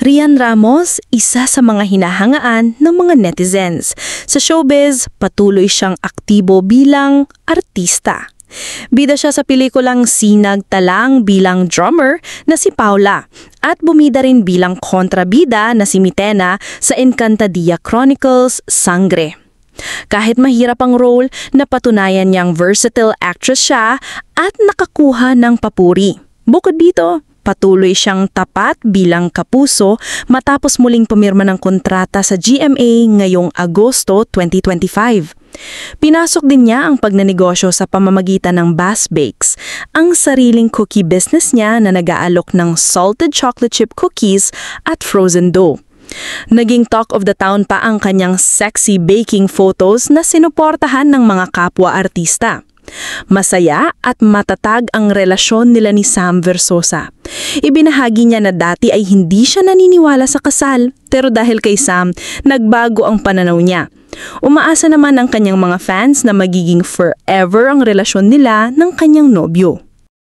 Rian Ramos, isa sa mga hinahangaan ng mga netizens. Sa showbiz, patuloy siyang aktibo bilang artista. Bida siya sa pelikulang Sinag Talang bilang drummer na si Paula at bumida rin bilang kontrabida na si Mitena sa Encantadilla Chronicles Sangre. Kahit mahirap ang role, napatunayan niyang versatile actress siya at nakakuha ng papuri. Bukod dito, patuloy siyang tapat bilang kapuso matapos muling pumirma ng kontrata sa GMA ngayong Agosto 2025. Pinasok din niya ang pagnanegosyo sa pamamagitan ng Bass Bakes, ang sariling cookie business niya na nag-aalok ng salted chocolate chip cookies at frozen dough. Naging talk of the town pa ang kanyang sexy baking photos na sinuportahan ng mga kapwa artista. Masaya at matatag ang relasyon nila ni Sam Versosa. Ibinahagi niya na dati ay hindi siya naniniwala sa kasal, pero dahil kay Sam, nagbago ang pananaw niya. Umaasa naman ang kanyang mga fans na magiging forever ang relasyon nila ng kanyang nobyo.